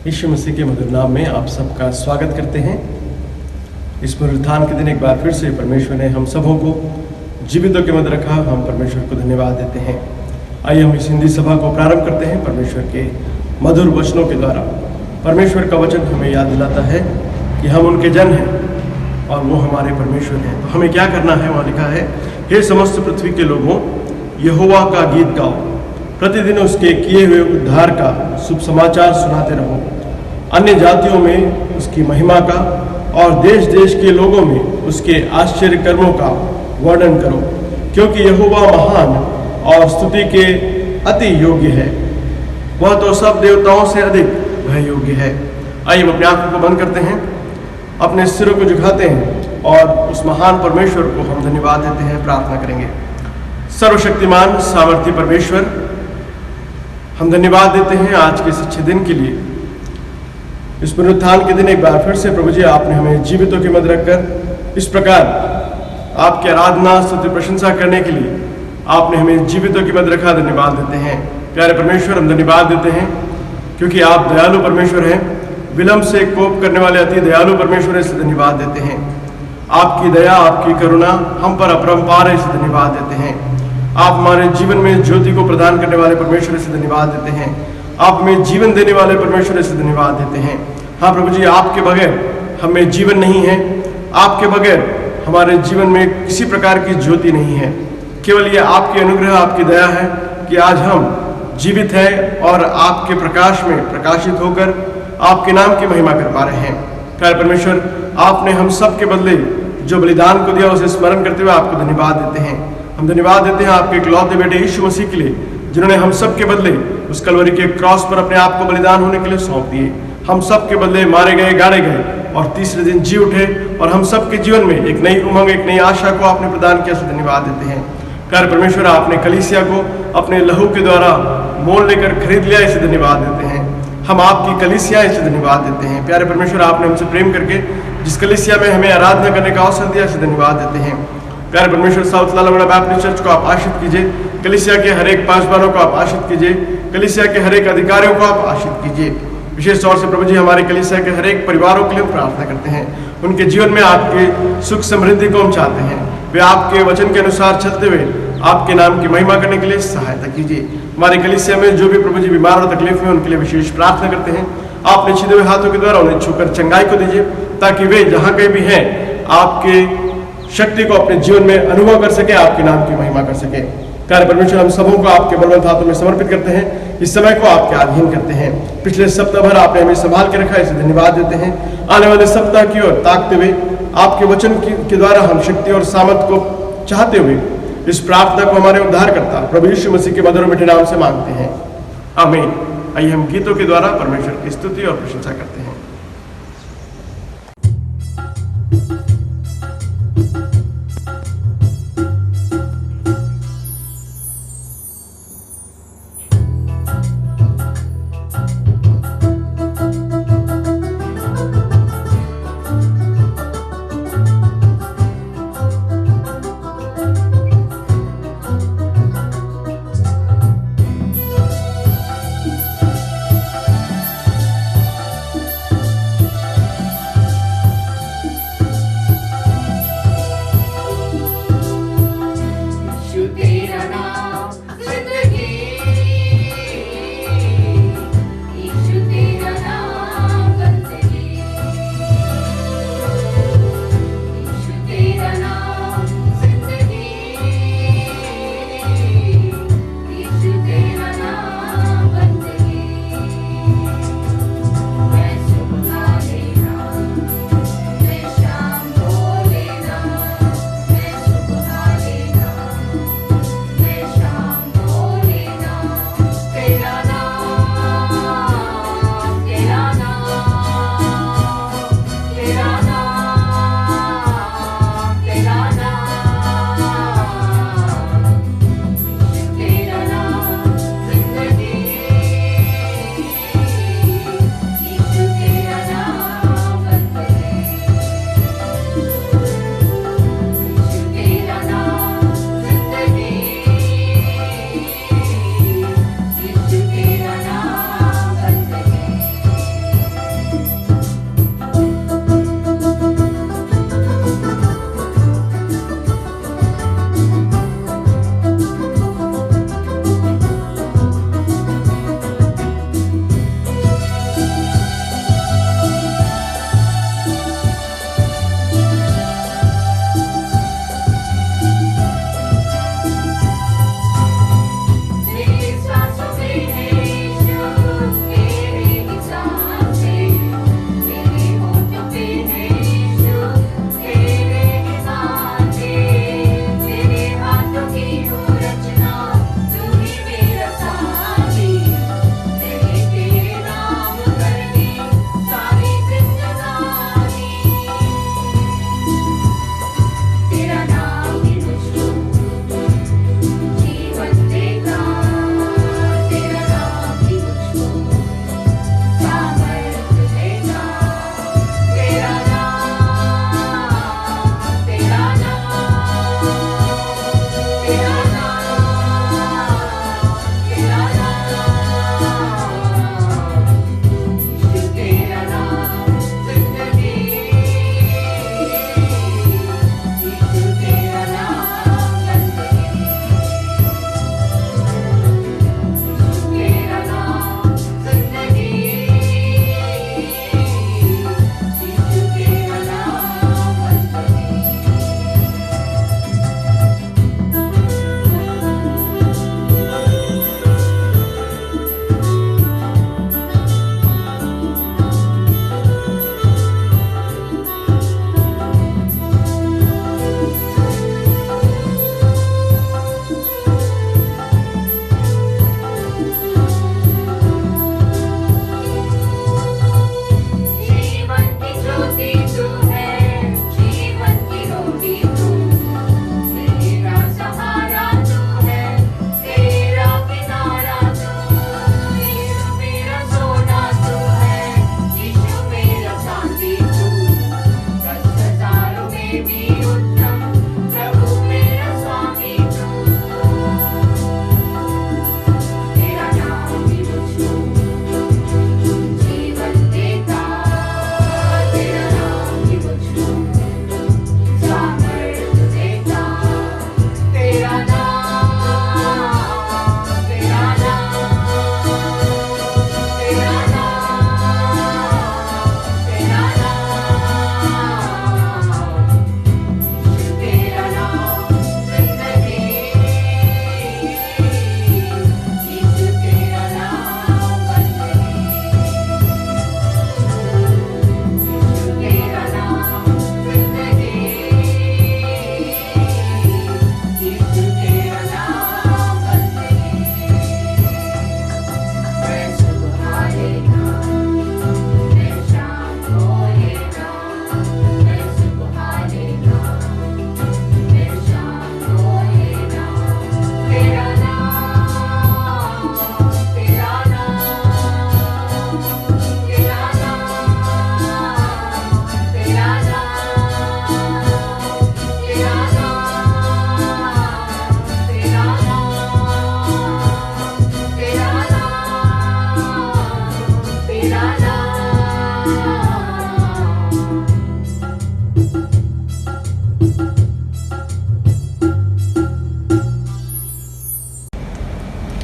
यीशु मसीह के मधुर नाम में आप सबका स्वागत करते हैं। इस पुनरुत्थान के दिन एक बार फिर से परमेश्वर ने हम सबों को जीवितों के मध्य रखा। हम परमेश्वर को धन्यवाद देते हैं। आइए हम इस हिंदी सभा को प्रारंभ करते हैं परमेश्वर के मधुर वचनों के द्वारा। परमेश्वर का वचन हमें याद दिलाता है कि हम उनके जन हैं और वो हमारे परमेश्वर हैं। तो हमें क्या करना है? वहाँ लिखा है, हे समस्त पृथ्वी के लोगों, यहोवा का गीत गाओ, प्रतिदिन उसके किए हुए उद्धार का शुभ समाचार सुनाते रहो। अन्य जातियों में उसकी महिमा का और देश देश के लोगों में उसके आश्चर्य कर्मों का वर्णन करो, क्योंकि यहोवा महान और स्तुति के अति योग्य है। वह तो सब देवताओं से अधिक वह योग्य है। आइए हम अपनी आंखों को बंद करते हैं, अपने सिरों को झुकाते हैं और उस महान परमेश्वर को हम धन्यवाद देते हैं, प्रार्थना करेंगे। सर्वशक्तिमान सामर्थी परमेश्वर, हम धन्यवाद देते हैं आज के इस अच्छे दिन के लिए। इस पुनरुत्थान के दिन एक बार फिर से प्रभु जी आपने हमें जीवितों के मध्य रखकर इस प्रकार आपकी आराधना स्तुति प्रशंसा करने के लिए आपने हमें जीवितों के मध्य रखा। धन्यवाद देते हैं प्यारे परमेश्वर, हम धन्यवाद देते हैं क्योंकि आप दयालु परमेश्वर हैं, विलंब से कोप करने वाले अति दयालु परमेश्वर है, इसलिए धन्यवाद देते हैं। आपकी दया आपकी करुणा हम पर अपरंपार है, इसलिए धन्यवाद देते हैं। आप हमारे जीवन में ज्योति को प्रदान करने वाले परमेश्वर से धन्यवाद देते हैं। आप हमें जीवन देने वाले परमेश्वर से धन्यवाद देते हैं। हाँ प्रभु जी, आपके बगैर हमें जीवन नहीं है। आपके बगैर हमारे जीवन में किसी प्रकार की ज्योति नहीं है। केवल ये आपके अनुग्रह आपकी दया है कि आज हम जीवित हैं और आपके प्रकाश में प्रकाशित होकर आपके नाम की महिमा कर पा रहे हैं। प्यारे परमेश्वर, आपने हम सब के बदले जो बलिदान को दिया उसे स्मरण करते हुए आपको धन्यवाद देते हैं। हम धन्यवाद देते हैं आपके इकलौते बेटे यीशु मसीह के लिए, जिन्होंने हम सब के बदले उस कलवरी के क्रॉस पर अपने आप को बलिदान होने के लिए सौंप दिए। हम सब के बदले मारे गए, गाड़े गए और तीसरे दिन जी उठे और हम सब के जीवन में एक नई उमंग, एक नई आशा को आपने प्रदान किया, इसलिए धन्यवाद देते हैं। प्यारे परमेश्वर, आपने कलीसिया को अपने लहू के द्वारा मोल लेकर खरीद लिया, इसे धन्यवाद देते हैं। हम आपकी कलीसिया, इसे धन्यवाद देते हैं। प्यारे परमेश्वर, आपने हमसे प्रेम करके जिस कलीसिया में हमें आराधना करने का अवसर दिया, इसे धन्यवाद देते हैं। प्यारे परमेश्वर, साउथ लालगढ़ बैप्टिस्ट चर्च को आप आशीष कीजिए। कलीसिया के हर एक पासवानों को आप आशीष कीजिए। कलीसिया के हर एक अधिकारियों को आप आशीष कीजिए। विशेष तौर से प्रभु जी हमारे कलीसिया के हर एक परिवारों के लिए प्रार्थना करते हैं। उनके जीवन में आपके सुख समृद्धि को हम चाहते हैं। वे आपके वचन के अनुसार चलते हुए आपके नाम की महिमा करने के लिए सहायता कीजिए। हमारे कलीसिया में जो भी प्रभु जी बीमार और तकलीफ में, उनके लिए विशेष प्रार्थना करते हैं। आपने छिदे हुए हाथों के द्वारा उन्हें छूकर चंगाई को दीजिए, ताकि वे जहाँ कहीं भी हैं आपके शक्ति को अपने जीवन में अनुभव कर सके, आपके नाम की महिमा कर सके। प्यारे परमेश्वर, हम सबों को आपके बलवंत हाथों में समर्पित करते हैं। इस समय को आपके अधीन करते हैं। पिछले सप्ताह भर आपने हमें संभाल के रखा, इसे धन्यवाद देते हैं। आने वाले सप्ताह की ओर ताकते हुए आपके वचन के द्वारा हम शक्ति और सामर्थ को चाहते हुए इस प्रार्थना को हमारे उद्धारकर्ता प्रभु यीशु मसीह के मधुर मीठे नाम से मांगते हैं, आमीन। आइए हम गीतों के द्वारा परमेश्वर की स्तुति और प्रशंसा करते हैं।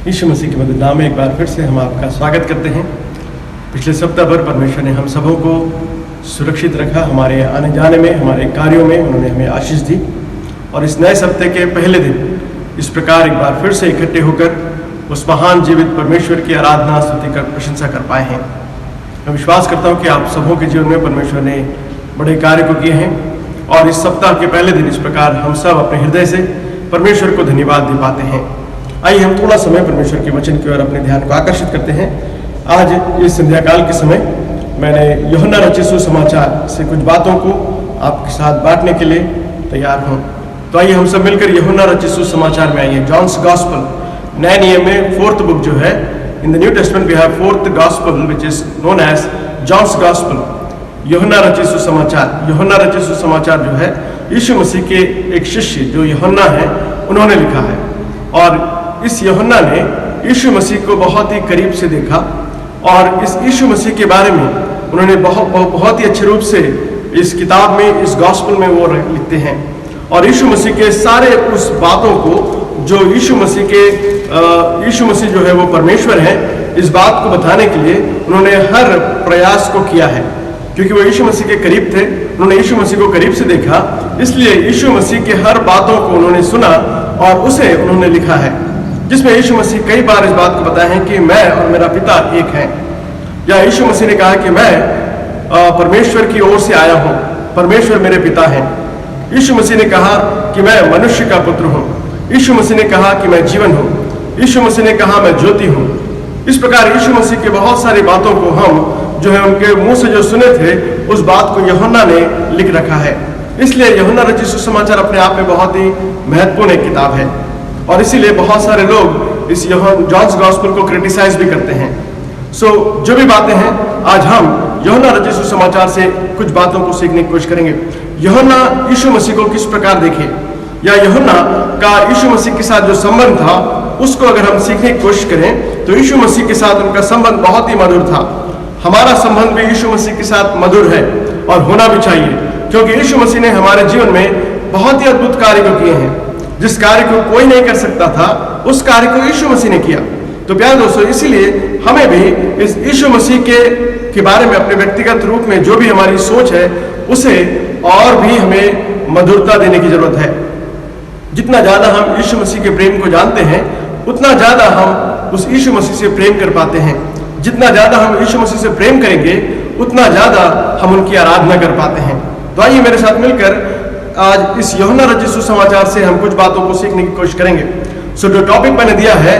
यीशु मसीह के मधुर नाम में एक बार फिर से हम आपका स्वागत करते हैं। पिछले सप्ताह भर परमेश्वर ने हम सबों को सुरक्षित रखा, हमारे आने जाने में, हमारे कार्यों में उन्होंने हमें आशीष दी। और इस नए सप्ताह के पहले दिन इस प्रकार एक बार फिर से इकट्ठे होकर उस महान जीवित परमेश्वर की आराधना, स्तुति कर प्रशंसा कर पाए हैं। मैं विश्वास करता हूँ कि आप सबों के जीवन में परमेश्वर ने बड़े कार्य को किए हैं और इस सप्ताह के पहले दिन इस प्रकार हम सब अपने हृदय से परमेश्वर को धन्यवाद दे पाते हैं। आइए हम थोड़ा समय परमेश्वर के वचन की ओर अपने ध्यान को आकर्षित करते हैं। आज इस संध्या काल के समय मैंने यूहन्ना रचित सुसमाचार से कुछ बातों को आपके साथ बांटने के लिए तैयार हूँ। तो आइए हम सब मिलकर यूहन्ना रचित सुसमाचार में आइए। जॉन्स गॉस्पल, नए नियम में 4th बुक जो है, in the New Testament we have 4th gospel which is known as John's gospel. यूहन्ना रचित सुसमाचार, यूहन्ना रचित सुसमाचार जो है यीशु मसीह के एक शिष्य जो यूहन्ना है उन्होंने लिखा है। और इस यूहन्ना ने यीशु मसीह को बहुत ही करीब से देखा और इस यीशु मसीह के बारे में उन्होंने बहुत ही अच्छे रूप से इस किताब में, इस गॉस्पल में वो लिखते हैं। और यीशु मसीह के सारे उस बातों को जो यीशु मसीह जो है वो परमेश्वर है, इस बात को बताने के लिए उन्होंने हर प्रयास को किया है। क्योंकि वो यीशु मसीह के करीब थे, उन्होंने यीशु मसीह को करीब से देखा, इसलिए यीशु मसीह के हर बातों को उन्होंने सुना और उसे उन्होंने लिखा है, जिसमें यीशु मसीह कई बार इस बात को बताया है कि मैं और मेरा पिता एक हैं। या यीशु मसीह ने कहा कि मैं परमेश्वर की ओर से आया हूँ, परमेश्वर मेरे पिता हैं। यीशु मसीह ने कहा कि मैं मनुष्य का पुत्र हूँ। यीशु मसीह ने कहा कि मैं जीवन हूँ। यीशु मसीह ने कहा मैं ज्योति हूँ। इस प्रकार यीशु मसीह के बहुत सारी बातों को हम जो है उनके मुंह से जो सुने थे, उस बात को यूहन्ना ने लिख रखा है। इसलिए यूहन्ना रचित सुसमाचार अपने आप में बहुत ही महत्वपूर्ण एक किताब है और इसीलिए बहुत सारे लोग इस जॉन्स गॉस्पेल को क्रिटिसाइज भी करते हैं। जो भी बातें हैं, आज हम यूहन्ना रचित सुसमाचार से कुछ बातों को सीखने की कोशिश करेंगे। यूहन्ना यीशु मसीह को किस प्रकार देखे, या यूहन्ना का यीशु मसीह के साथ जो संबंध था उसको अगर हम सीखने की कोशिश करें तो यीशु मसीह के साथ उनका संबंध बहुत ही मधुर था। हमारा संबंध भी यीशु मसीह के साथ मधुर है और होना भी चाहिए, क्योंकि यीशु मसीह ने हमारे जीवन में बहुत ही अद्भुत कार्य को किए हैं। जिस कार्य को कोई नहीं कर सकता था, उस कार्य को यीशु मसीह ने किया। तो प्यारे दोस्तों, इसीलिए हमें भी इस यीशु मसीह के बारे में अपने व्यक्तिगत रूप में जो भी हमारी सोच है उसे और भी हमें मधुरता देने की जरूरत है। जितना ज्यादा हम यीशु मसीह के प्रेम को जानते हैं, उतना ज्यादा हम उस यीशु मसीह से प्रेम कर पाते हैं। जितना ज्यादा हम यीशु मसीह से प्रेम करेंगे, उतना ज्यादा हम उनकी आराधना कर पाते हैं। तो आइए मेरे साथ मिलकर आज इस यूहन्ना रचित सुसमाचार से हम कुछ बातों को सीखने की कोशिश करेंगे। जो टॉपिक मैंने दिया है,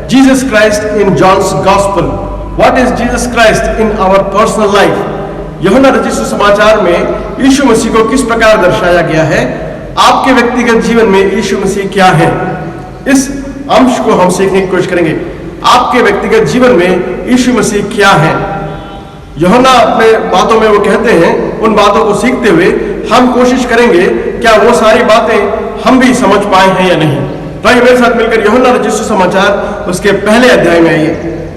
Jesus Christ in John's gospel. What is Jesus Christ in our personal life. यूहन्ना रचित सुसमाचार में यीशु मसीह को किस प्रकार दर्शाया गया है, आपके व्यक्तिगत जीवन में यीशु मसीह क्या है, इस अंश को हम सीखने की कोशिश करेंगे। आपके व्यक्तिगत जीवन में यीशु मसीह क्या है। यूहन्ना अपने बातों में वो कहते हैं, उन बातों को सीखते हुए हम कोशिश करेंगे क्या वो सारी बातें हम भी समझ पाए हैं या नहीं। तो आइए मेरे साथ मिलकर यूहन्ना रचित सुसमाचार उसके पहले अध्याय में आइए।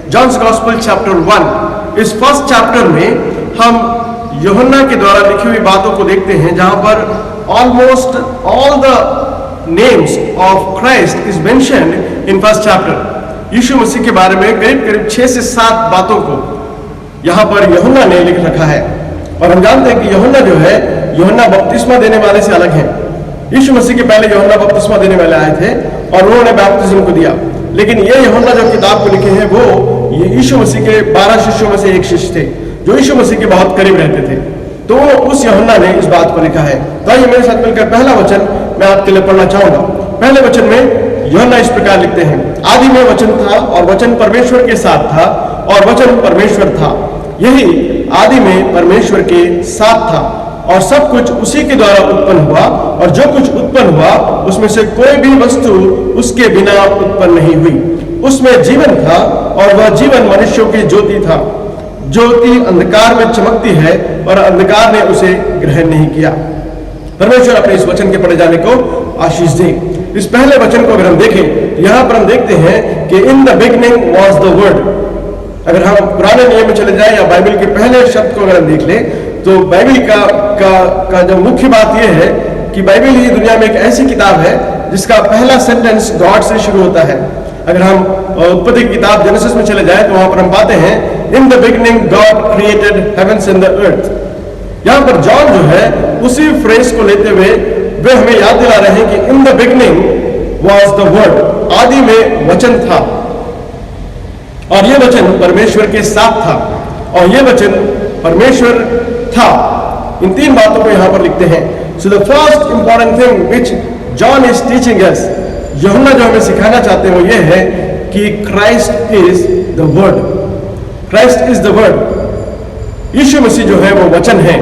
John's gospel chapter 1। इस फर्स्ट चैप्टर में हम यूहन्ना के द्वारा लिखी हुई बातों को देखते हैं, जहां पर almost all the names of Christ is mentioned in first chapter. Yeshu Masih के बारे में करीब करीब 6 से 7 बातों को यहाँ पर यूहन्ना ने लिख रखा है। और हम जानते हैं कि यूहन्ना जो है, यूहन्ना बपतिस्मा देने वाले से अलग है। यीशु मसीह के पहले यूहन्ना बपतिस्मा देने वाले आए थे और उन्होंने बैप्टिज्म को दिया। लेकिन ये यूहन्ना जो किताब को लिखे हैं, वो ये यीशु मसीह के 12 शिष्यों में से एक शिष्य थे, जो यीशु मसीह के बहुत करीब रहते थे। तो उस यूहन्ना ने इस बात को लिखा है। तो आइए मेरे साथ मिलकर पहला वचन मैं आपके लिए पढ़ना चाहूंगा। पहले वचन में यूहन्ना इस प्रकार लिखते हैं, आदि में वचन था और वचन परमेश्वर के साथ था और वचन परमेश्वर था। यही आदि में परमेश्वर के साथ था और सब कुछ उसी के द्वारा उत्पन्न हुआ और जो कुछ उत्पन्न हुआ उसमें से कोई भी वस्तु उसके बिना उत्पन्न नहीं हुई। उसमें जीवन था और वह जीवन मनुष्यों की ज्योति था। ज्योति अंधकार में चमकती है और अंधकार ने उसे ग्रहण नहीं किया। परमेश्वर अपने इस वचन के पढ़े जाने को आशीष दे। इस पहले वचन को अगर हम देखें, यहाँ पर हम देखते हैं कि in the beginning was the word. अगर हम पुराने नियम में चले जाएं या बाइबल के पहले शब्द को अगर हम देख लें, तो बाइबल का जो मुख्य बात यह है कि बाइबल ही दुनिया में एक ऐसी किताब है जिसका पहला सेंटेंस गॉड से शुरू होता है। अगर हम उत्पत्ति की किताब जेनेसिस में चले जाए तो वहां पर हम पाते हैं in the beginning God created heaven's and the earth. यहां पर जॉन जो है उसी फ्रेज को लेते हुए वे हमें याद दिला रहे हैं कि in the beginning was the word, आदि में वचन था और यह वचन परमेश्वर के साथ था और यह वचन परमेश्वर था। इन तीन बातों को यहां पर लिखते हैं। So the first important thing which John is teaching अस, यूहन्ना जो हमें सिखाना चाहते हैं वो ये है कि Christ is the word, Christ is the word. Yeshu Masih जो है वो वचन है,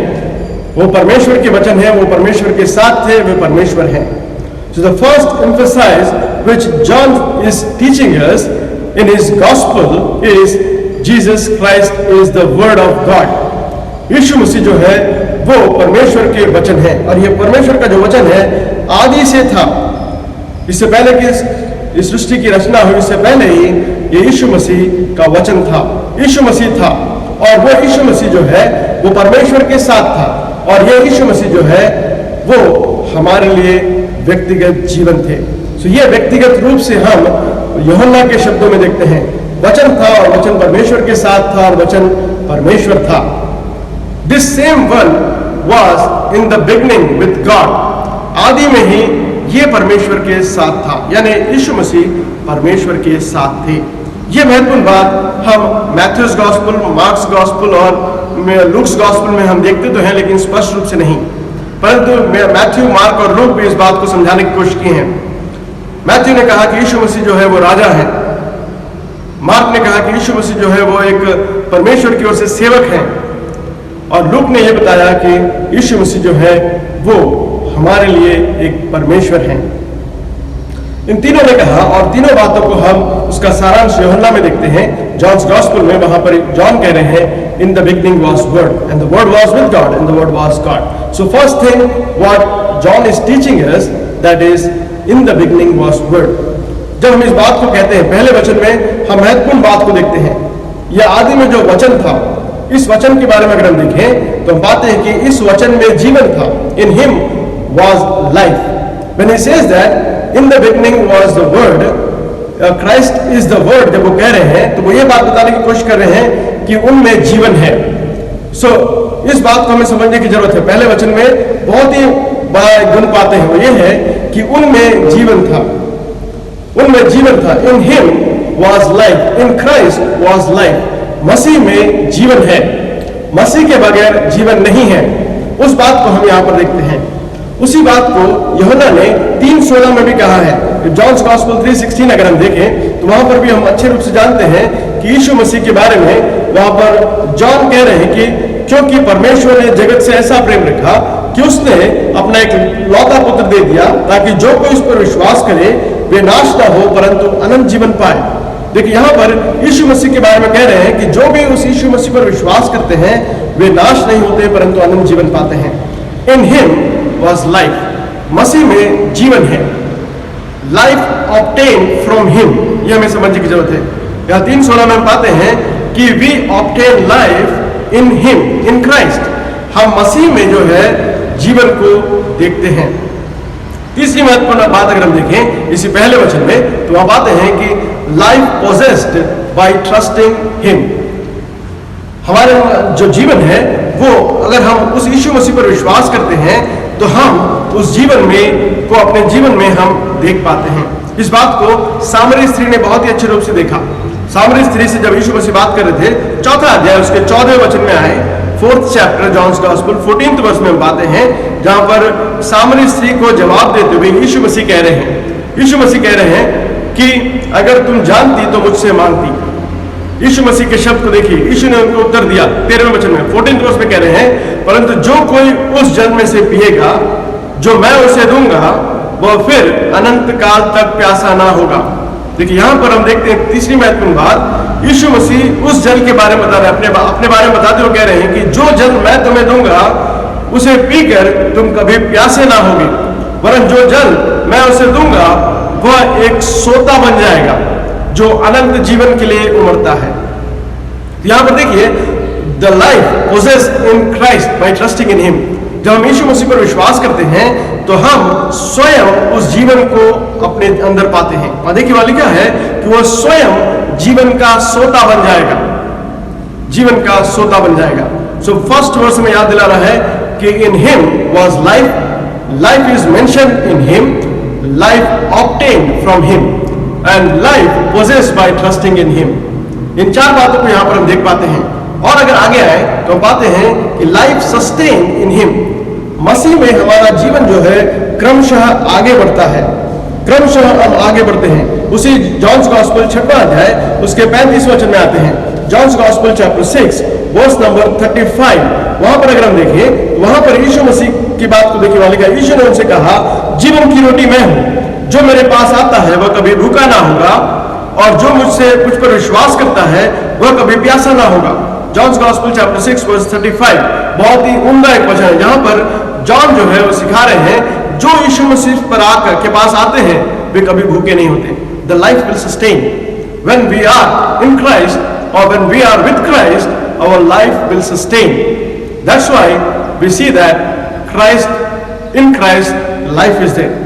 वो परमेश्वर के वचन है, वो परमेश्वर के साथ थे, वे परमेश्वर हैं। So the first emphasise which John is teaching us in his gospel is Jesus Christ is the word of God. Yeshu Masih जो है वो परमेश्वर के वचन है और ये परमेश्वर का जो वचन है आदि से था। इससे पहले कि इस सृष्टि की रचना हुई, इससे पहले ही ये यीशु मसीह का वचन था, यीशु मसीह था और वो यीशु मसीह जो है वो परमेश्वर के साथ था और ये यीशु मसीह जो है वो हमारे लिए व्यक्तिगत जीवन थे। सो ये व्यक्तिगत रूप से हम यूहन्ना के शब्दों में देखते हैं, वचन था और वचन परमेश्वर के साथ था और वचन परमेश्वर था। This same one was in the beginning with God, आदि में ही ये परमेश्वर के साथ था, यानी यीशु मसीह परमेश्वर के साथ थे। ये महत्वपूर्ण बात हम मैथ्यूज गॉस्पेल, मार्क्स गॉस्पेल और लूक्स गॉस्पेल में हम देखते तो हैं, लेकिन स्पष्ट रूप से नहीं, परंतु मैथ्यू, मार्क और लूक भी इस बात को समझाने की कोशिश की है। मैथ्यू ने कहा कि यीशु मसीह जो है वो राजा है, मार्क ने कहा कि यीशु मसीह जो है वो एक परमेश्वर की ओर से सेवक है और लूक ने यह बताया कि यीशु मसीह जो है वो हमारे लिए एक परमेश्वर है। इन तीनों ने कहा और तीनों बातों को हम उसका सारांश यूहन्ना में देखते हैं, जॉन्स गॉस्पेल में। वहां पर जॉन कह रहे हैं in the beginning was word and the word was with God and the word was God. So first thing what John is teaching us, that is in the beginning was word. जब हम इस बात को कहते हैं, पहले वचन में हम महत्वपूर्ण बात को देखते हैं, यह आदि में जो वचन था, इस वचन के बारे में अगर हम देखें तो हम पाते हैं कि इस वचन में जीवन था। In him was life. When he says that in the beginning was the word, Christ is the word, जब वो कह रहे हैं तो वो ये बात बताने की कोशिश कर रहे हैं कि उनमें जीवन है। इस बात को हमें समझने की जरूरत है। पहले वचन में बहुत ही बड़ा गुण पाते हैं, वो ये है कि उनमें जीवन था, उनमें जीवन था। In him was life, in Christ was life. मसीह में जीवन है, मसीह के बगैर जीवन नहीं है। उस बात को हम यहाँ पर देखते हैं। उसी बात को यूहन्ना ने 3:16 में भी कहा है। जॉन्स गॉस्पेल 3:16 अगर हम देखें तो वहां पर भी हम अच्छे रूप से जानते हैं कि यीशु मसीह के बारे में वहां पर जॉन कह रहे हैं कि क्योंकि परमेश्वर ने जगत से ऐसा प्रेम रखा कि उसने अपना एक लौता पुत्र दे दिया ताकि जो कोई उस पर विश्वास करे वे नाश ना हो परंतु अनंत जीवन पाए। देखिए यहाँ पर यीशु मसीह के बारे में कह रहे हैं कि जो भी उस यीशु मसीह पर विश्वास करते हैं वे नाश नहीं होते परंतु अनंत जीवन पाते हैं। इन हिम was life, मसीह में जीवन है। Life obtained from him, यह हमें समझने की जरूरत है। यहाँ 3:16 में पाते हैं कि we obtain life in him, in Christ, हम मसीह में जो है जीवन को देखते हैं। तीसरी महत्वपूर्ण बात अगर हम देखें इसी पहले वचन में तो वहां पाते हैं कि life possessed by trusting him, हमारे जो जीवन है वो अगर हम उस यीशु मसीह पर विश्वास करते हैं तो हम उस जीवन में को अपने जीवन में हम देख पाते हैं। इस बात को सामरी स्त्री ने बहुत ही अच्छे रूप से देखा। सामरी स्त्री से जब यीशु मसीह बात कर रहे थे, 4था अध्याय उसके 14वें वचन में आए, 4th chapter John's gospel 14th verse में हम पाते हैं जहां पर सामरी स्त्री को जवाब देते हुए यीशु मसीह कह रहे हैं, यीशु मसीह कह रहे हैं कि अगर तुम जानती तो मुझसे मांगती। यीशु मसीह के शब्द को देखिए, यीशु ने उनको उत्तर दिया 13वें वचन में, 14th वर्स में कह रहे हैं परंतु जो कोई उस जल में से पिएगा जो मैं उसे दूंगा वह फिर अनंत काल तक प्यासा ना होगा। देखिए यहाँ पर हम देखते हैं तीसरी महत्वपूर्ण बात, यीशु मसीह उस जल के बारे में बता रहे हैं, अपने बारे में बताते हुए कह रहे हैं कि जो जल मैं तुम्हें दूंगा उसे पीकर तुम कभी प्यासे ना होगे, वरन जो जल मैं उसे दूंगा वह एक सोता बन जाएगा जो अनंत जीवन के लिए उमड़ता है। यहां पर देखिए the life possessed in Christ by trusting in him, जब हम यीशु मसीह पर विश्वास करते हैं तो हम स्वयं उस जीवन को अपने अंदर पाते हैं। और देखिए वाली क्या है कि वो स्वयं जीवन का सोता बन जाएगा, जीवन का सोता बन जाएगा। सो फर्स्ट वर्स में याद दिला रहा है कि in him was life, life is mention in him, life obtained from him and life possessed by trusting in him. इन चार बातों को यहां पर हम देख पाते हैं। और अगर आगे आए तो हम पाते हैं कि लाइफ सस्टेन इन हिम, मसीह में हमारा जीवन जो है क्रमशः आगे बढ़ता है, क्रमशः हम आगे बढ़ते हैं। उसी जॉन्स गॉस्पेल 6वां अध्याय उसके 35वें वचन में आते हैं। John's gospel chapter 6 verse number 35, वहां पर अगर हम देखें वहां पर यीशु मसीह की बात को देखिए, वाले का यीशु ने उनसे कहा, जीवन की रोटी मैं हूं, जो मेरे पास आता है वह कभी भूखा ना होगा और जो मुझ पर विश्वास करता है वह कभी प्यासा ना होगा। जॉन्स गॉस्पेल चैप्टर 6 वर्स 35 बहुत ही उम्दा एक वचन है, जहां पर जॉन जो है वो सिखा रहे हैं जो यीशु मसीह पर आकर के पास आते हैं वे कभी भूखे नहीं होते। The life will sustain when we are in Christ और when we are with Christ, our life will sustain. That's why we see that Christ, in Christ life is there.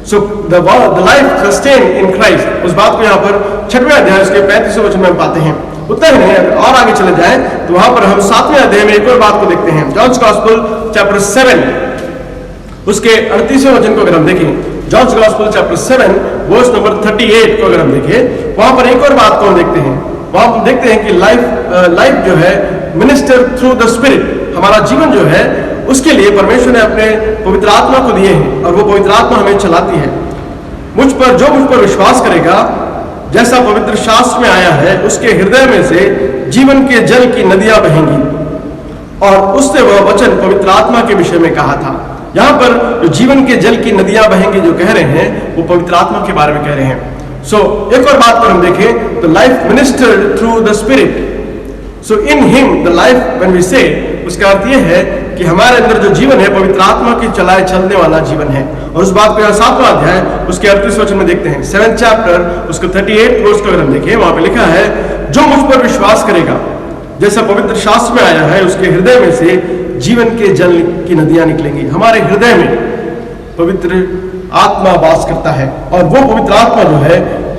So the life sustain in Christ, उस बात को यहाँ पर 6वें अध्याय उसके 35वें वचन में हम पाते हैं। उतना ही नहीं, और आगे चले जाएं तो वहां पर हम 7वें अध्याय में एक और बात को देखते हैं। जॉन्स गॉस्पेल चैप्टर 7 उसके 38वें वचन को अगर हम देखें, John's gospel chapter 7 verse number 38 को अगर हम देखें, वहां पर एक और बात को हम देखते हैं। वहां पर देखते हैं कि लाइफ जो है मिनिस्टर थ्रू द स्पिरिट, हमारा जीवन जो है उसके लिए परमेश्वर ने अपने पवित्र आत्मा को दिए हैं और वो पवित्र आत्मा हमें चलाती है। मुझ पर विश्वास करेगा, जैसा पवित्र शास्त्र में आया है, उसके हृदय में से जीवन के जल की नदियां बहेंगी। और उसने वह वचन पवित्र आत्मा के विषय में कहा था। यहां पर जो जीवन के जल की नदियां बहेंगी जो कह रहे हैं वो पवित्र आत्मा के बारे में कह रहे हैं। सो एक और बात पर हम देखें तो life ministered through the spirit. So in him the life when we say, उसका अर्थ यह है कि हमारे अंदर जो जीवन है पवित्र आत्मा की चलाए चलने वाला जीवन है। और उस बात को यहाँ 7वां अध्याय उसके 38वें वचन में देखते हैं। 7th चैप्टर उसके 38 वर्स को अगर हम देखें, वहां पे लिखा है, जो मुझ पर विश्वास करेगा, जैसा पवित्र शास्त्र में आया है, उसके हृदय में से जीवन के जल की नदियां निकलेंगी। हमारे हृदय में पवित्र आत्मा वास करता है और वो पवित्र आत्मा जो है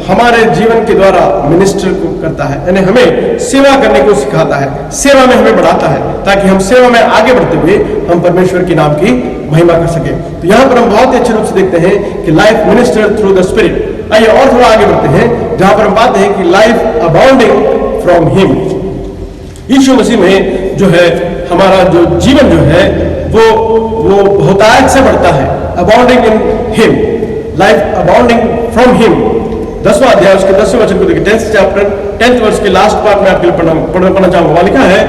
हमारे जीवन के द्वारा मिनिस्टर को करता है, यानी हमें सेवा करने को सिखाता है, सेवा में हमें बढ़ाता है, ताकि हम सेवा में आगे बढ़ते हुए हम परमेश्वर के नाम की महिमा कर सके। तो यहाँ पर हम बहुत ही अच्छे रूप से देखते हैं कि life minister through the spirit. आइए और थोड़ा आगे बढ़ते हैं, जहां पर हम पाते हैं कि लाइफ अबाउंडिंग फ्रॉम हिम। यीशु मसीह में जो है हमारा जो जीवन जो है वो बहुतायत से बढ़ता है। Abounding in him, life abounding from him. 10वां अध्याय उसके 10वें वचन को देखिए, 10th चैप्टर 10th वर्स के लास्ट पार्ट में आपके लिए पढ़ना चाहूंगा। वहां लिखा है,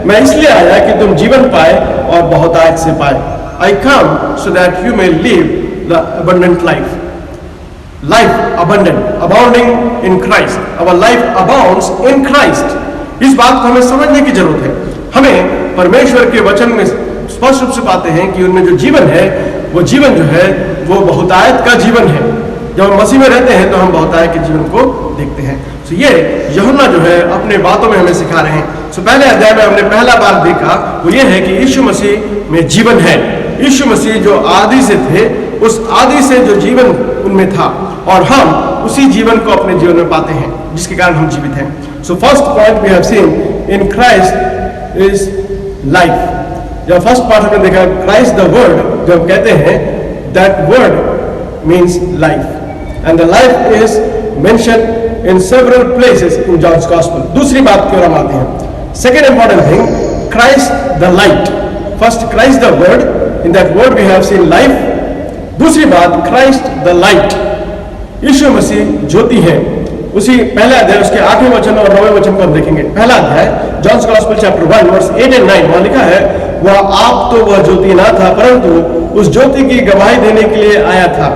मैं इसलिए आया कि तुम जीवन पाए और बहुतायत से पाए। I come so that you may live the abundant life. Life abundant, abounding in Christ. Our life abounds in Christ. इस बात को हमें समझने की जरूरत है। हमें परमेश्वर के वचन में स्पष्ट रूप से पाते हैं कि उनमें जो जीवन है वो जीवन जो है वो बहुतायत का जीवन है। जब हम मसीह में रहते हैं तो हम बहुतायत के जीवन को देखते हैं। तो ये यूहन्ना जो है अपने बातों में हमें सिखा रहे हैं। तो पहले अध्याय में हमने पहला बात देखा वो ये है कि यीशु मसीह में जीवन है। यीशु मसीह जो आदि से थे, उस आदि से जो जीवन उनमें था और हम उसी जीवन को अपने जीवन में पाते हैं जिसके कारण हम जीवित हैं। So first point we have seen in Christ is life. जब फर्स्ट पार्ट हमने देखा क्राइस्ट द वर्ड, जब कहते हैं that word means life and the life is mention in several places in John's Gospel. दूसरी बात की ओर हम आते हैं। Second important thing, Christ the light. First, Christ the word. In that word we have seen life. दूसरी बात, Christ the light. यीशु मसीह ज्योति है। उसी पहले अध्याय उसके 8वें वचन और 9वें वचन को हम देखेंगे। पहला अध्याय John's Gospel chapter 1 verse 8 and 9, वहां लिखा है, वह आप तो वह ज्योति ना था परंतु उस ज्योति की गवाही देने के लिए आया था।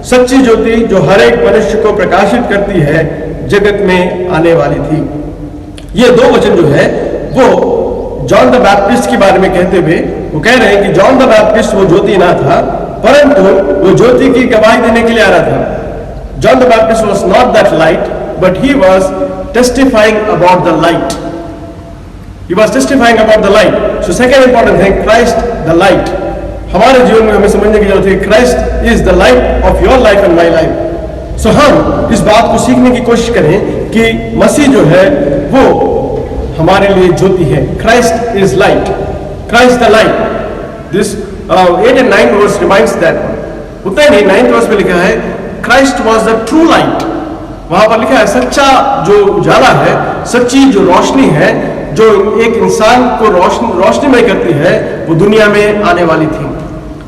सच्ची ज्योति जो हर एक मनुष्य को प्रकाशित करती है जगत में आने वाली थी। ये दो वचन जो है वो जॉन द बैप्टिस्ट के बारे में कहते हुए वो कह रहे हैं कि जॉन द बैप्टिस्ट वो ज्योति ना था परंतु वो ज्योति की गवाही देने के लिए आ रहा था। John the Baptist was not that light but he was testifying about the light. He was testifying about the light. So second important thing, Christ the light. हमारे जीवन में हमें समझने की जरूरत है Christ is the light of your life and my life. So हम इस बात को सीखने की कोशिश करें कि मसीह जो है वो हमारे लिए ज्योति है। Christ is light, Christ the light. This 8 and 9 verse reminds that. उतना ही नहीं, 9th वर्स में लिखा है Christ was the true light. वहां पर लिखा है सच्चा जो उजाला है, सच्ची जो रोशनी है, जो एक इंसान को रोशनीमय करती है, वो दुनिया में आने वाली थी।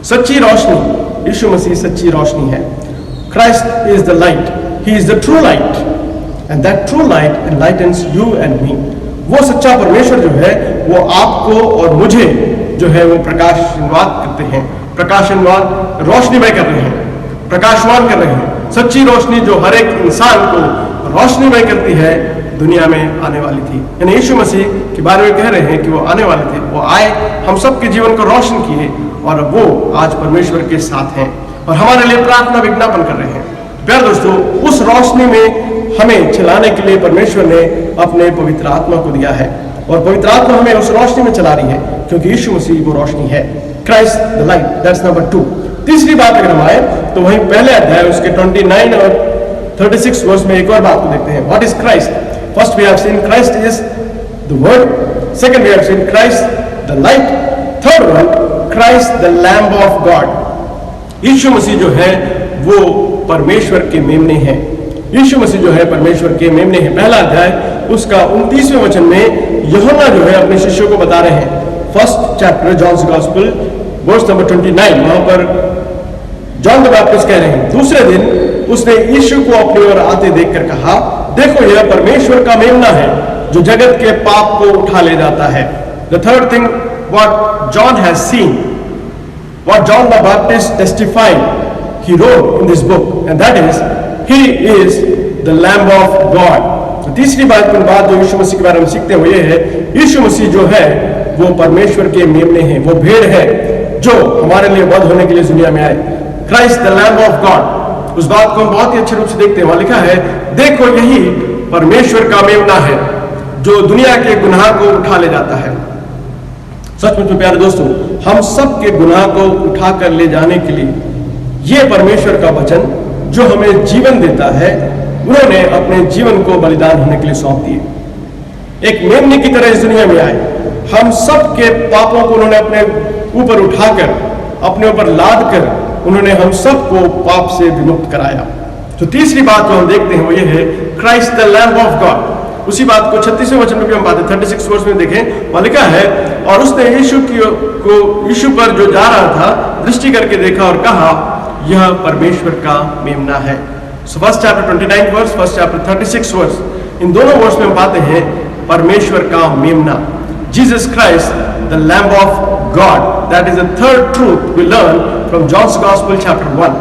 सच्ची रोशनी, यीशु मसीह सच्ची रोशनी है। Christ is the light, he is the true light, and that true light enlightens you and me. वो सच्चा परमेश्वर जो है वो आपको और मुझे जो है वो प्रकाशवान करते हैं, प्रकाशवान रोशनीमय कर रहे हैं, प्रकाशवान कर रहे हैं। सच्ची रोशनी जो हर एक इंसान को रोशनीमय करती है, दुनिया में आने वाली थी। यानी यीशु मसीह के बारे में कह रहे हैं कि वो आने वाले थे, वो आए, हम सबके जीवन को रोशन किए, और वो आज परमेश्वर के साथ हैं और हमारे लिए प्रार्थना विज्ञापन कर रहे हैं। प्यारे दोस्तों, उस रोशनी में हमें चलाने के लिए परमेश्वर ने अपने पवित्र आत्मा को दिया है, और पवित्र आत्मा हमें उस रोशनी में चला रही है, क्योंकि यीशु मसीह वो रोशनी है। Christ the light, that's number 2। तीसरी बात अगर हम आए तो वहीं पहले अध्याय उसके 29 और 36 वर्ष में एक और बात को देखते हैं। What is Christ? First we have seen Christ is the word, second we have seen Christ the light, third one Christ the lamb of God. Yeshu Masih जो है वो परमेश्वर के मेमने हैं। यीशु मसीह जो है परमेश्वर के मेमने हैं। पहला अध्याय उसका 29वें वचन में यूहन्ना जो है अपने शिष्यों को बता रहे हैं। First chapter John's gospel verse number 29, वहां पर जॉन द बैप्टिस्ट कह रहे हैं, दूसरे दिन उसने यीशु को अपनी ओर आते देखकर कहा, देखो यह परमेश्वर का मेमना है जो जगत के पाप को उठा ले जाता है। The third thing what John has seen, what John the Baptist testified, he wrote in this book, and that is he is the lamb of God। तो तीसरी बात जो यीशु मसीह के बारे में सीखते हैं वो ये है, यीशु मसीह जो है वो परमेश्वर के मेमने हैं, वो भेड़ है जो हमारे लिए वध होने के लिए दुनिया में आए। Christ the lamb of God, उस बात को हम बहुत ही अच्छे रूप से देखते हैं। वहां लिखा है, देखो यही परमेश्वर का मेमना है जो दुनिया के गुनाह को उठा ले जाता है। सचमुच में प्यारे दोस्तों, हम सब के गुनाह को उठा कर ले जाने के लिए ये परमेश्वर का वचन जो हमें जीवन देता है, उन्होंने अपने जीवन को बलिदान होने के लिए सौंप दिए। एक मेमने की तरह इस दुनिया में आए, हम सब के पापों को उन्होंने अपने ऊपर उठाकर, अपने ऊपर लाद कर, उन्होंने हम सबको पाप से विमुक्त कराया। तो तीसरी बात जो हम देखते हैं वो ये है, Christ the lamb of God. उसी बात को 36वें वचन में भी हम पाते हैं। 36 वर्ष में देखें, वहां लिखा है, और उसने यीशु पर जो जा रहा था दृष्टि करके देखा और कहा, यह परमेश्वर का मेमना है। So first chapter 29 verse, first chapter 36 verse, इन दोनों वर्ष में हम पाते हैं परमेश्वर का मेमना, Jesus Christ the lamb of God. That is the third truth we learn from John's gospel chapter 1।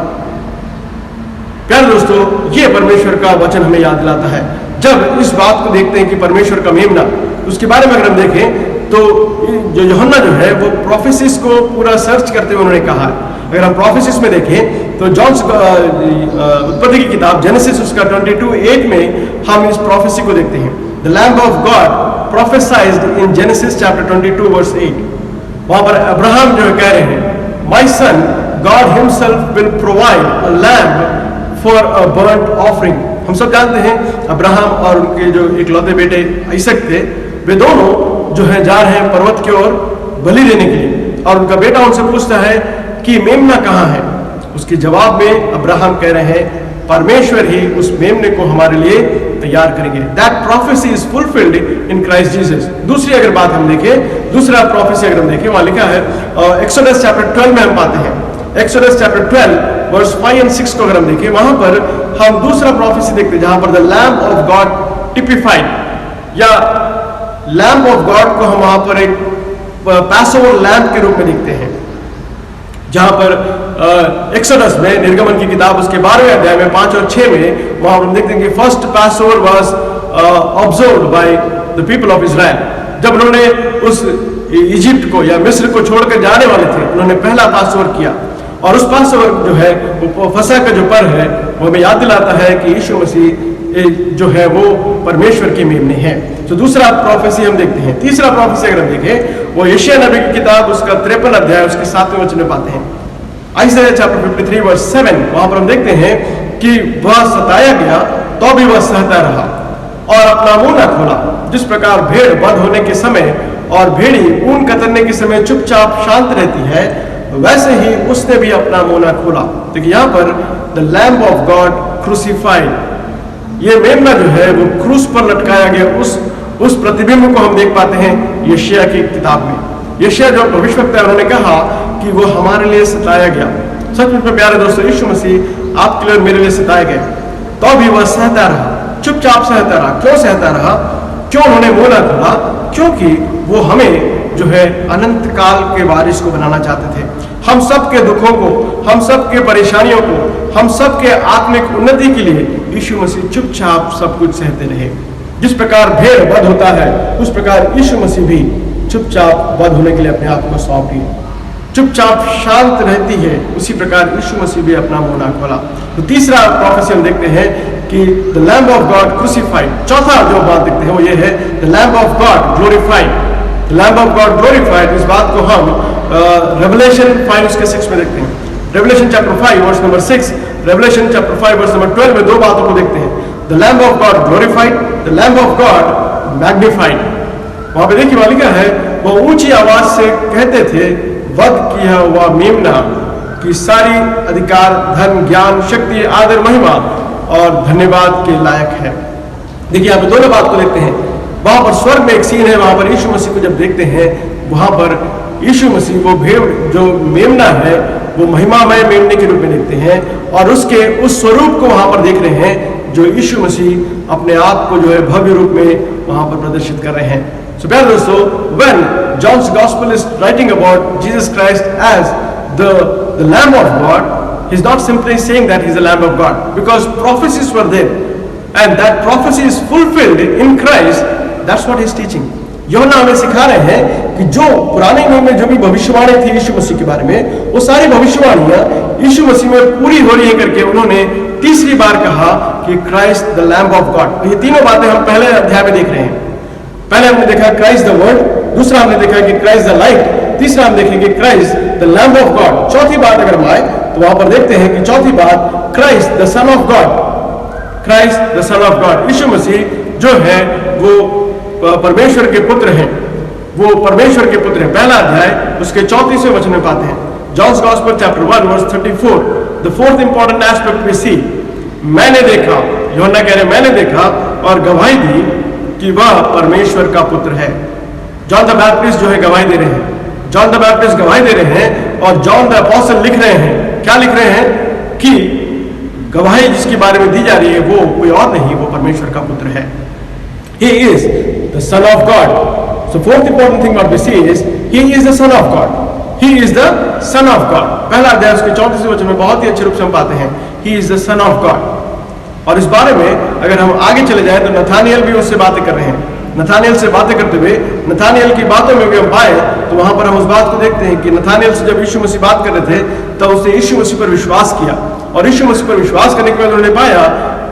प्यारे दोस्तों, ये परमेश्वर का वचन हमें याद दिलाता है। जब इस बात को देखते हैं कि परमेश्वर का मेमना, उसके बारे में अगर हम देखें तो जो यूहन्ना जो है वो प्रोफेसिस को पूरा सर्च करते हुए उन्होंने कहा है। अगर हम प्रोफेसिस में देखें तो जॉन्स उत्पत्ति की किताब जेनेसिस उसका 22:8 में हम इस प्रोफेसी को देखते हैं। The lamb of God prophesied in Genesis chapter 22 verse 8। वहां पर अब्राहम जो कह रहे हैं, my son God himself will provide a lamb for a burnt offering. हम सब जानते हैं अब्राहम और उनके जो इकलौते बेटे इसक थे, वे दोनों जो है जा रहे हैं पर्वत की ओर बलि देने के लिए, और उनका बेटा उनसे पूछता है कि मेमना कहाँ है। उसके जवाब में अब्राहम कह रहे हैं, परमेश्वर ही उस मेमने को हमारे लिए तैयार करेंगे। That prophecy is fulfilled in Christ Jesus. दूसरी अगर बात हम देखें, दूसरा प्रोफेसी अगर हम देखें, वहां लिखा है एक्सोडस चैप्टर 12 में हम पाते हैं। एक्सोडस चैप्टर 12 वर्स 5 और 6 को अगर हम देखें, वहां पर हम दूसरा प्रोफेसी देखते हैं जहां पर द लैम्ब ऑफ गॉड टिपिफाइड, या लैम्ब ऑफ गॉड को हम वहां पर एक पैसोवर लैम्ब के रूप में देखते हैं। जहां पर एक्सोडस में, निर्गमन की किताब उसके 12वें अध्याय में 5 और 6 में वहां हम देखते हैं कि first Passover was observed by the people of Israel. जब उन्होंने उस इजिप्ट को या मिस्र को छोड़कर जाने वाले थे, उन्होंने पहला पैसओवर किया, और उस पैसओवर जो है वो फसह का जो पर्व है वो हमें याद दिलाता है कि यीशु मसीह जो है वो परमेश्वर के मेमने हैं। तो दूसरा प्रोफेसी हम देखते हैं। तीसरा प्रोफेसी अगर हम देखें वो यशायाह नबी की किताब उसका 53 अध्याय उसके 7वें वचन में पाते हैं। आइज़ाया चैप्टर 53 वर्स 7, वहां पर हम देखते हैं कि वह सताया गया तो भी वह सहता रहा और अपना मुंह न खोला। जिस प्रकार भेड़ वध होने के समय और भेड़ी ऊन कतरने के समय चुपचाप शांत रहती है, वैसे ही उसने भी अपना मुंह न खोला। देखिए यहाँ पर the lamb of God crucified, ये मेमना जो है वो क्रूस पर लटकाया गया उस प्रतिबिंब को हम देख पाते हैं यशायाह की किताब में। यशायाह जो भविष्यवक्ता है, उन्होंने कहा कि वो हमारे लिए सताया गया। सचमुच में प्यारे दोस्तों, यीशु मसीह आपके लिए और मेरे लिए सताए गए, तो भी वह सहता रहा, चुपचाप सहता रहा। क्यों सहता रहा? क्यों उन्होंने मुंह न खोला? क्योंकि वो हमें जो है अनंत काल के वारिस को बनाना चाहते थे। हम सब के दुखों को, हम सब के परेशानियों को, हम सब के आत्मिक उन्नति के लिए यीशु मसीह चुपचाप सब कुछ सहते रहे। जिस प्रकार भेड़ वध होता है, उस प्रकार यीशु मसीह भी चुपचाप वध होने के लिए अपने आप को सौंप दिए, चुपचाप शांत रहती है। उसी प्रकार यीशु मसीह भी अपना मुंह ना खोला। तो तीसरा प्रोफेसी हम देखते हैं कि the lamb of God crucified. चौथा जो बात देखते हैं वो ये है the lamb of God glorified. The lamb of God glorified, इस बात को हम रेवलेशन 5:6 में देखते हैं। Revelation chapter 5 verse number 6, revelation chapter 5 verse number 12 में दो बातों को देखते हैं। The lamb of God glorified, the lamb of God magnified. वहां पे देखिए वाली क्या है, वो ऊंची आवाज से कहते थे, वध किया हुआ मेमना की सारी अधिकार, धन, ज्ञान, शक्ति, आदर, महिमा और धन्यवाद के लायक है। देखिए यहाँ पे दोनों बात को देखते हैं। वहां पर स्वर्ग में एक सीन है, वहां पर यीशु मसीह को जब देखते हैं, वहां पर यीशु मसीह को भेड़ जो मेमना है वो महिमामय मेमने के रूप में देखते हैं और उसके उस स्वरूप को वहां पर देख रहे हैं जो यीशु मसीह अपने आप को जो है भव्य रूप में वहां पर प्रदर्शित कर रहे हैं। So, प्यारे दोस्तों, when John's Gospel is writing about Jesus Christ as the Lamb of God, he's not simply saying that he's the Lamb of God, because prophecies were there, and that prophecy is fulfilled in Christ. That's what he's teaching. यूहन्ना हमें सिखा रहे हैं कि जो पुराने नियम में जो भी भविष्यवाणी थी यीशु मसीह के बारे में, वो सारी भविष्यवाणियां यीशु मसीह में पूरी हो रही है करके उन्होंने तीसरी बार कहा कि Christ the lamb of God. ये तीनों बातें हम पहले अध्याय में देख रहे हैं। पहले हमने देखा क्राइस्ट द वर्ड, दूसरा हमने देखा कि क्राइस्ट द लाइट, तीसरा हम देखेंगे Christ the lamb of God. चौथी बात अगर हम आए तो वहां पर देखते हैं कि चौथी बात Christ the son of God, Christ the son of God. Yeshu Masih जो है वो परमेश्वर के पुत्र हैं, वो परमेश्वर के पुत्र हैं। पहला अध्याय उसके 34वें वचन में पाते हैं। John's gospel chapter 1 verse 34, the fourth important aspect we see, मैंने देखा, यूहन्ना कह रहे मैंने देखा और गवाही दी कि वह परमेश्वर का पुत्र है। जॉन द बैप्टिस्ट जो है गवाही दे रहे हैं, जॉन द बैप्टिस्ट गवाही दे रहे हैं और जॉन द अपोस्टल लिख रहे हैं। क्या लिख रहे हैं? कि गवाही जिसके बारे में दी जा रही है वो कोई और नहीं, वो परमेश्वर का पुत्र है। He is the Son of God. So fourth important thing what we see is He is the Son of God. He is the Son of God. पहला अध्याय उसके 34वें वचन में बहुत ही अच्छे रूप से हम पाते हैं He is the Son of God. और इस बारे में अगर हम आगे चले जाएं तो नथानियल भी उससे बातें कर रहे हैं। नथानियल से बातें करते हुए नथानियल की बातों में भी हम पाए तो वहां पर हम उस बात को देखते हैं कि नथानियल से जब यीशु मसीह बात कर रहे थे तब उसने यीशु मसीह पर विश्वास किया और यीशु मसीह पर विश्वास करने के बाद उन्होंने पाया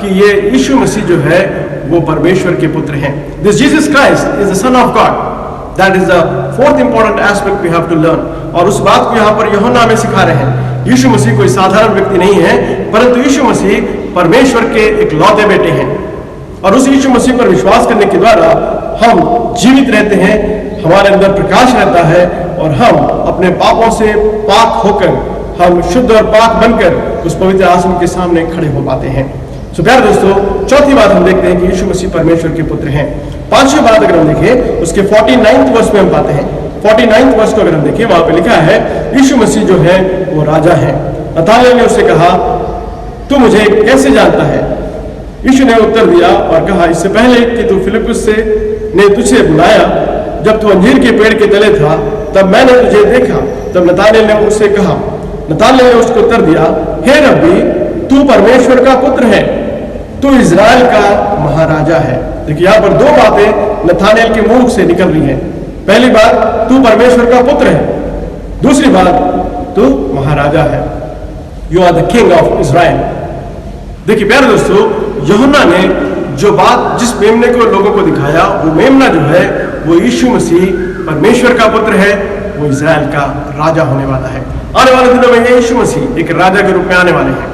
कि ये यीशु मसीह जो है वो परमेश्वर के पुत्र हैं। This Jesus Christ is the son of God. That is the fourth important aspect we have to learn. और उस बात को यहाँ पर यूहन्ना हमें सिखा रहे हैं। यीशु मसीह कोई साधारण व्यक्ति नहीं है, परंतु यीशु मसीह परमेश्वर के इकलौते बेटे हैं और उस यीशु मसीह पर विश्वास करने के द्वारा हम जीवित रहते हैं, हमारे अंदर प्रकाश रहता है और हम अपने पापों से पाक होकर हम शुद्ध और पाक बनकर उस पवित्र आसन के सामने खड़े हो पाते हैं। तो प्यारे दोस्तों, चौथी बात हम देखते हैं कि यीशु मसीह परमेश्वर के पुत्र हैं। पांचवी बात अगर हम देखें उसके 49वें वर्ष में हम पाते हैं। 49वें वर्ष को अगर हम देखें वहां पे लिखा है यीशु मसीह जो है वो राजा है। नथानियल ने उससे कहा तू मुझे कैसे जानता है? यीशु ने उत्तर दिया और कहा इससे पहले कि तू फिलिप्पुस से ने तुझे बुलाया, जब तू अंजीर के पेड़ के तले था तब मैंने तुझे देखा। तब नथानियल ने उससे कहा, नथानियल ने उसको उत्तर दिया, हे रब्बी तू परमेश्वर का पुत्र है, तू इज़राइल का महाराजा है। देखिए यहाँ पर दो बातें नथानियल के मुंह से निकल रही हैं। पहली बात तू परमेश्वर का पुत्र है, दूसरी बात तू महाराजा है। You are the king of Israel. देखिए प्यारे दोस्तों, यूहन्ना ने जो बात जिस मेमने को लोगों को दिखाया वो मेमना जो है वो यीशु मसीह परमेश्वर का पुत्र है, वो इज़राइल का राजा होने वाला है। आने वाले दिनों में यीशु मसीह एक राजा के रूप में आने वाले हैं।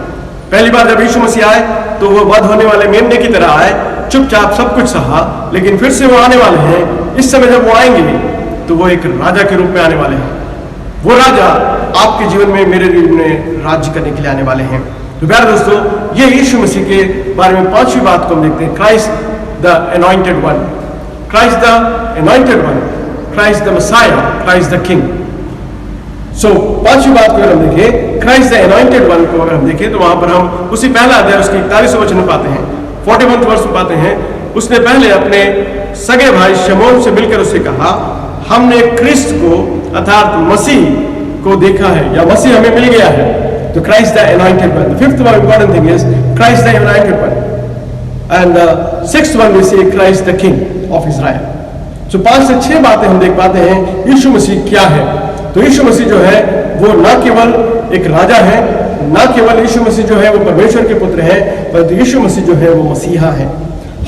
पहली बार जब यीशु मसीह आए तो वो वध होने वाले मेमने की तरह आए, चुपचाप सब कुछ सहा, लेकिन फिर से वो आने वाले हैं। इस समय जब वो आएंगे तो वो एक राजा के रूप में आने वाले हैं। वो राजा आपके जीवन में, मेरे जीवन में राज्य करने के लिए आने वाले हैं। तो प्यारे दोस्तों, ये यीशु मसीह के बारे में पांचवी बात को हम देखते हैं, Christ the anointed one, Christ the anointed one, Christ the Messiah, Christ the king. So पांचवी बात को अगर हम देखें, क्राइस्ट द अनॉइंटेड वन को अगर हम देखें तो वहां पर हम उसी पहला अध्याय उसके 41वें वचन में पाते हैं, 41 वर्ष में पाते हैं, उसने पहले अपने सगे भाई शमौन से मिलकर उसे कहा, हमने क्रिस्त को अर्थात मसीह को देखा है, या मसीह हमें मिल गया है। तो Christ the anointed one, the fifth one important thing is Christ the anointed one, and sixth one we see Christ the king of Israel. So 5 से 6 बातें हम देख पाते हैं यीशु मसीह क्या है। तो यीशु मसीह जो है वो न केवल एक राजा है, न केवल यीशु मसीह जो है वो परमेश्वर के पुत्र है, परंतु यीशु मसीह जो है वो मसीहा है।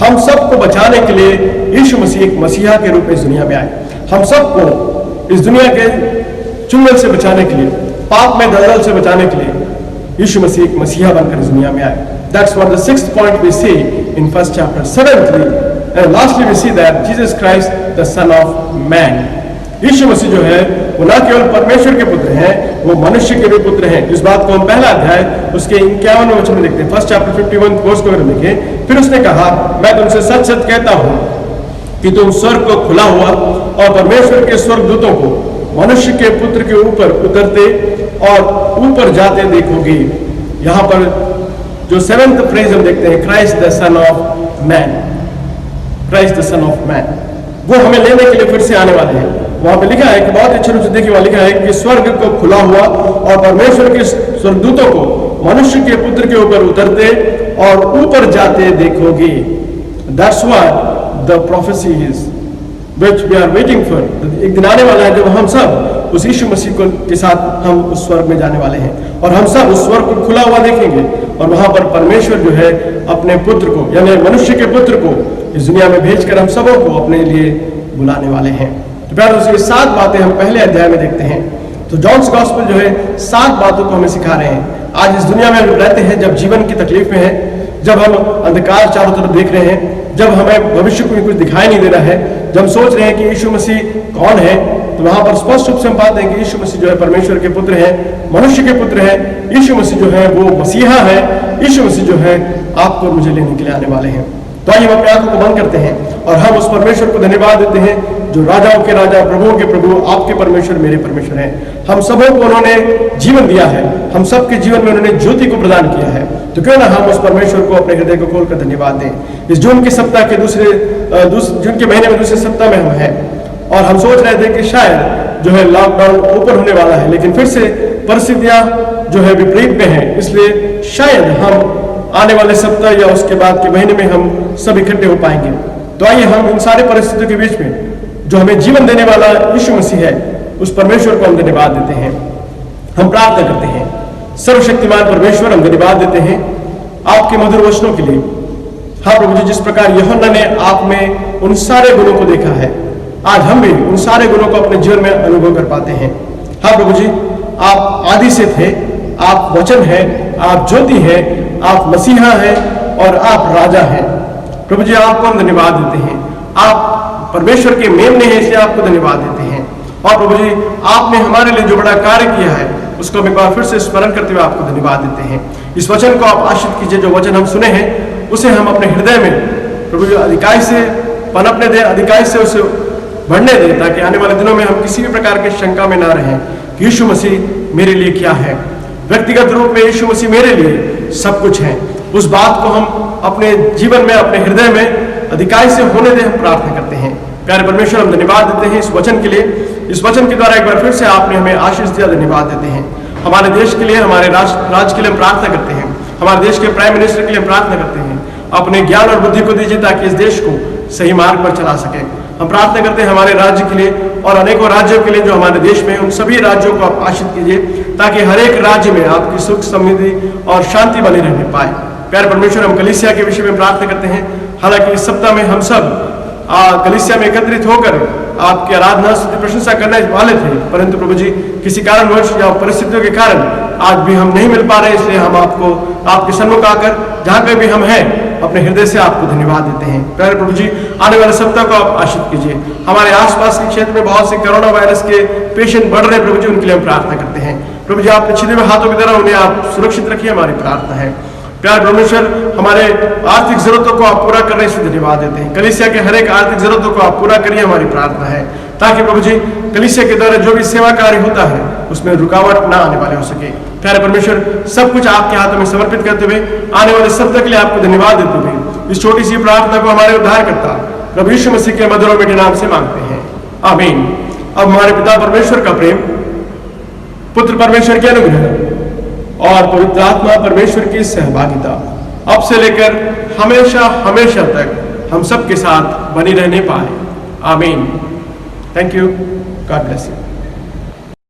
हम सबको बचाने के लिए यीशु मसीह एक मसीहा के रूप में इस दुनिया में आए। हम सबको इस दुनिया के चुंगल से बचाने के लिए, पाप में दलदल से बचाने के लिए यीशु मसीह एक मसीहा बनकर इस दुनिया में आए। That's what the 6th point we see in 1st chapter. 7thly and lastly we see that Jesus Christ the Son of Man. यीशु मसीह जो है वो न केवल परमेश्वर के पुत्र हैं, वो मनुष्य के भी पुत्र हैं। इस बात को हम पहला अध्याय उसके 51वें वचन में देखते हैं, 1st chapter 51 वर्स को अगर देखें, फिर उसने कहा, मैं तुमसे सच सच कहता हूं कि तुम स्वर्ग को खुला हुआ और परमेश्वर के स्वर्गदूतों को मनुष्य के पुत्र के ऊपर उतरते और ऊपर जाते देखोगे। यहाँ पर जो 7th फ्रेज हम देखते हैं, Christ the son of man, Christ the son of man, वो हमें लेने के लिए फिर से आने वाले हैं। वहां पे लिखा है कि बहुत अच्छे रूप से देखिए, वहां लिखा है कि स्वर्ग को खुला हुआ और परमेश्वर के स्वर्गदूतों को मनुष्य के पुत्र के ऊपर उतरते और ऊपर जाते देखोगे। That's what the prophecy is which we are waiting for. एक दिन आने वाला है जब हम सब उस यीशु मसीह को के साथ हम उस स्वर्ग में जाने वाले हैं और हम सब उस स्वर्ग को खुला हुआ देखेंगे और वहां पर परमेश्वर जो है अपने पुत्र को, यानी मनुष्य के पुत्र को इस दुनिया में भेजकर हम सबों को अपने लिए बुलाने वाले हैं। तो प्यारे दोस्तों, ये 7 बातें हम पहले अध्याय में देखते हैं। तो जॉन्स गॉस्पेल जो है 7 बातों को हमें सिखा रहे हैं। आज इस दुनिया में हम रहते हैं जब जीवन की तकलीफ में है, जब हम अंधकार चारों तरफ देख रहे हैं, जब हमें भविष्य को कुछ दिखाई नहीं दे रहा है, जब हम सोच रहे हैं कि यीशु मसीह कौन है, तो वहां पर स्पष्ट रूप से हम पाते हैं कि यीशु मसीह जो है परमेश्वर के पुत्र है, मनुष्य के पुत्र है। यीशु मसीह जो है वो मसीहा है। यीशु मसीह जो है आपको और मुझे लेने के लिए आने वाले हैं। तो आइए हम अपनी आंखों को बंद करते हैं और हम उस परमेश्वर को धन्यवाद देते हैं जो राजाओं के राजा, प्रभुओं के प्रभु, आपके परमेश्वर, मेरे परमेश्वर हैं। हम सबों को उन्होंने जीवन दिया है, हम सबके जीवन में उन्होंने ज्योति को प्रदान किया है। तो क्यों ना हम उस परमेश्वर को अपने हृदय को खोलकर धन्यवाद दें। इस जून के सप्ताह के जून के महीने में दूसरे सप्ताह में हम हैं और हम सोच रहे थे कि शायद जो है लॉकडाउन ऊपर होने वाला है, लेकिन फिर से परिस्थितियां जो है विपरीत में है, इसलिए शायद हम आने वाले सप्ताह या उसके बाद के महीने में हम सब इकट्ठे हो पाएंगे। तो आइए हम इन सारे परिस्थितियों के बीच में जो हमें जीवन देने वाला यीशु मसीह है, उस परमेश्वर को हम धन्यवाद देते हैं। हम प्रार्थना करते हैं, सर्वशक्तिमान परमेश्वर, हम धन्यवाद देते हैं आपके मधुर वचनों के लिए। हाँ प्रभु जी, जिस प्रकार यूहन्ना ने आप में उन सारे गुणों को देखा है, आज हम भी उन सारे गुणों को अपने जीवन में अनुभव कर पाते हैं। हाँ प्रभु जी, आप आदि से थे, आप वचन है, आप ज्योति है, आप मसीहा है और आप राजा हैं। प्रभु जी, आपको हम धन्यवाद देते हैं। आप परमेश्वर के मेमने हैं, इसलिए आपको धन्यवाद देते हैं। और प्रभु जी, आपने हमारे लिए जो बड़ा कार्य किया है उसको हम एक बार फिर से स्मरण करते हुए आपको धन्यवाद देते हैं। इस वचन को आप आशीष कीजिए, जो वचन हम सुने हैं उसे हम अपने हृदय में प्रभु जी अधिकाई से पनपने दें, अधिकाई से उसे बढ़ने दें, ताकि आने वाले दिनों में हम किसी भी प्रकार की शंका में ना रहें कि यीशु मसीह मेरे लिए क्या है। व्यक्तिगत रूप में यीशु मसीह मेरे लिए सब कुछ है। उस बात को हम अपने जीवन में, अपने हृदय में अधिकाई से होने दें, हम प्रार्थना करते हैं। प्यारे परमेश्वर, हम धन्यवाद देते हैं इस वचन के लिए। इस वचन के द्वारा एक बार फिर से आपने हमें आशीष दिया, धन्यवाद देते हैं। हमारे देश के लिए, हमारे राज्य के लिए हम प्रार्थना करते हैं। हमारे देश के प्राइम मिनिस्टर के लिए हम प्रार्थना करते हैं, अपने ज्ञान और बुद्धि को दीजिए ताकि इस देश को सही मार्ग पर चला सके। हम प्रार्थना करते हैं हमारे राज्य के लिए और अनेकों राज्यों के लिए जो हमारे देश में, उन सभी राज्यों को आप आशीष कीजिए ताकि हर एक राज्य में आपकी सुख, समृद्धि और शांति बनी रहने पाए। प्यारे परमेश्वर, हम कलीसिया के विषय में प्रार्थना करते हैं। हालांकि इस सप्ताह में हम सब कलीसिया में एकत्रित होकर आपकी आराधना, स्तुति, प्रशंसा करने वाले थे, परंतु प्रभु जी किसी कारणवश या परिस्थितियों के कारण आज भी हम नहीं मिल पा रहे, इसलिए हम आपको आपके सन्मुख आकर जहां कहीं भी हम हैं अपने हृदय से आपको धन्यवाद देते हैं। प्यारे प्रभु जी, आने वाले सप्ताह को आप आशीष कीजिए। हमारे आसपास के क्षेत्र में बहुत से कोरोना वायरस के पेशेंट बढ़ रहे हैं प्रभु जी, उनके लिए हम प्रार्थना करते हैं। प्रभु जी, आपने छिदे हुए हाथों की तरह उन्हें आप सुरक्षित रखिए, हमारी प्रार्थना है। प्यारे परमेश्वर, हमारे आर्थिक जरूरतों को आप पूरा करने से धन्यवाद देते हैं। कलीसिया के हर एक आर्थिक जरूरतों को आप पूरा करिए, हमारी प्रार्थना है, ताकि प्रभु जी कलीसिया के द्वारा जो भी सेवा कार्य होता है उसमें रुकावट ना आने वाले हो सके। प्यारे परमेश्वर, सब कुछ आपके हाथों में समर्पित करते हुए आने वाले सप्ताह के लिए आपको धन्यवाद देते हुए इस छोटी सी प्रार्थना को हमारे उद्धारकर्ता प्रभु यीशु मसीह के मधुर और मीठे नाम से मांगते हैं, आमीन। अब हमारे पिता परमेश्वर का प्रेम, पुत्र परमेश्वर की अनुग्रह और पवित्र आत्मा परमेश्वर की सहभागिता अब से लेकर हमेशा हमेशा तक हम सबके साथ बनी रहने पाए, आमीन। Thank you, God bless you.